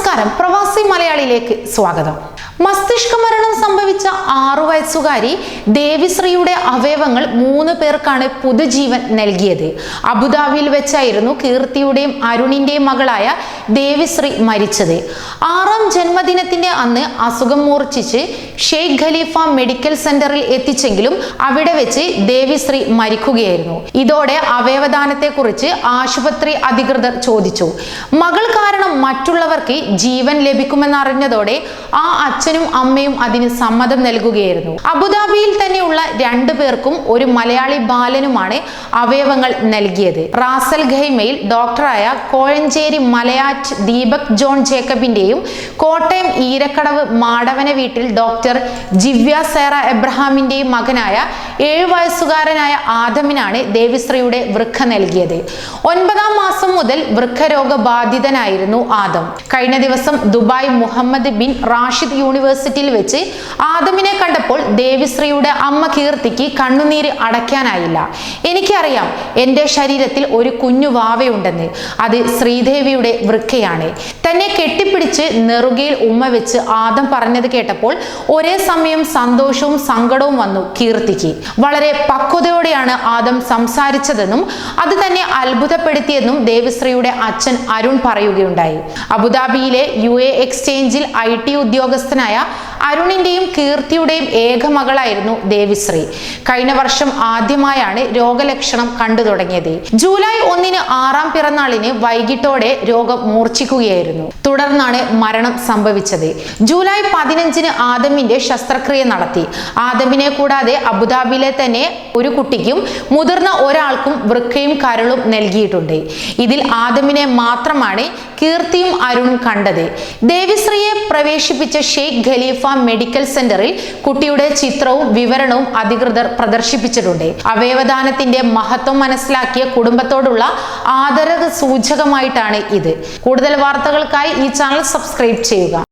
നമസ്കാരം, പ്രവാസി മലയാളിയിലേക്ക് സ്വാഗതം. മസ്തിഷ്ക മരണം സംഭവിച്ച 6 വയസ്സുകാരി ദേവിശ്രീയുടെ അവയവങ്ങൾ 3 പേർക്കാണ് പുതുജീവൻ നൽകിയത്. അബുദാബിയിൽ വെച്ചായിരുന്നു കീർത്തിയുടെയും അരുണിന്റെയും മകളായ ദേവിശ്രീ മരിച്ചത്. 6ാം ജന്മദിനത്തിന്റെ അന്ന് അസുഖം മൂർച്ഛിച്ച് ഷെയ്ഖ് ഖലീഫ മെഡിക്കൽ സെന്ററിൽ എത്തിച്ചെങ്കിലും അവിടെ വെച്ച് ദേവിശ്രീ മരിക്കുകയായിരുന്നു. ഇതോടെ അവയവദാനത്തെക്കുറിച്ച് ആശുപത്രി അധികൃതർ ചോദിച്ചു. മകൾ കാരണം മറ്റുള്ളവർക്ക് ജീവൻ ലഭിക്കുമെന്നറിഞ്ഞതോടെ ആ അച്ഛനും അമ്മയും അതിന് സമ്മതം നൽകുകയായിരുന്നു. അബുദാബിയിൽ തന്നെയുള്ള 2 പേർക്കും ഒരു മലയാളി ബാലനുമാണ് അവയവങ്ങൾ നൽകിയത്. റാസൽ ഖൈമയിൽ ഡോക്ടറായ കോഴഞ്ചേരി മലയാറ്റ് ദീപക് ജോൺ ജേക്കബിന്റെയും കോട്ടയം ഈരക്കടവ് മാടവന വീട്ടിൽ ഡോക്ടർ ജിവ്യ സേറ എബ്രഹാമിന്റെയും മകനായ 7 വയസ്സുകാരനായ ആദമിനാണ് ദേവിശ്രീയുടെ വൃക്ക നൽകിയത്. 9ാം മാസം മുതൽ വൃക്കരോഗബാധിതനായിരുന്നു ആദം. കഴിഞ്ഞ ദിവസം ദുബായ് മുഹമ്മദ് ബിൻ റാഷിദ് യൂണിവേഴ്സിറ്റിയിൽ വെച്ച് ആദമിനെ കണ്ടപ്പോൾ ദേവിശ്രീയുടെ അമ്മ കീർത്തിക്ക് കണ്ണുനീര് അടയ്ക്കാനായില്ല. എനിക്കറിയാം, എൻ്റെ ശരീരത്തിൽ ഒരു കുഞ്ഞു വാവയുണ്ടെന്ന്. അത് ശ്രീദേവിയുടെ വൃക്കയാണ്. തന്നെ കെട്ടിപ്പിടിച്ച് നെറുകയിൽ ഉമ്മ വെച്ച് ആദം പറഞ്ഞത് കേട്ടപ്പോൾ ഒരേ സമയം സന്തോഷവും സങ്കടവും വന്നു കീർത്തിക്ക്. വളരെ പക്വതയോടെയാണ് ആദം സംസാരിച്ചതെന്നും അത് തന്നെ അത്ഭുതപ്പെടുത്തിയെന്നും ദേവിശ്രീയുടെ അച്ഛൻ അരുൺ പറയുകയുണ്ടായി. അബുദാബിയിലെ UA എക്സ്ചേഞ്ചിൽ IT ഉദ്യോഗസ്ഥനായ അരുണിന്റെയും കീർത്തിയുടെയും ഏക മകളായിരുന്നു ദേവിശ്രീ. കഴിഞ്ഞ വർഷം ആദ്യമായാണ് രോഗലക്ഷണം കണ്ടു തുടങ്ങിയത്. ജൂലൈ 1-ന് 6ാം പിറന്നാളിന് വൈകിട്ടോടെ രോഗം മൂർച്ഛിക്കുകയായിരുന്നു. തുടർന്നാണ് മരണം സംഭവിച്ചത്. ജൂലൈ 15-ന് ആദമിന്റെ ശസ്ത്രക്രിയ നടത്തി. ആദമിനെ കൂടാതെ അബുദാബിയിലെ തന്നെ ഒരു കുട്ടിക്കും മുതിർന്ന ഒരാൾക്കും വൃക്കയും കരളും നൽകിയിട്ടുണ്ട്. ഇതിൽ ആദമിനെ മാത്രമാണ് കീർത്തിയും അരുണും കണ്ടത്. ദേവിശ്രീയെ പ്രവേശിപ്പിച്ച ഷെയ്ഖ് ഖലീഫ മെഡിക്കൽ സെന്ററിൽ കുട്ടിയുടെ ചിത്രവും വിവരണവും അധികൃതർ പ്രദർശിപ്പിച്ചിട്ടുണ്ട്. അവയവദാനത്തിന്റെ മഹത്വം മനസ്സിലാക്കിയ കുടുംബത്തോടുള്ള ആദരവ് സൂചകമായിട്ടാണ് ഇത്. കൂടുതൽ വാർത്തകൾക്കായി ഈ ചാനൽ സബ്സ്ക്രൈബ് ചെയ്യുക.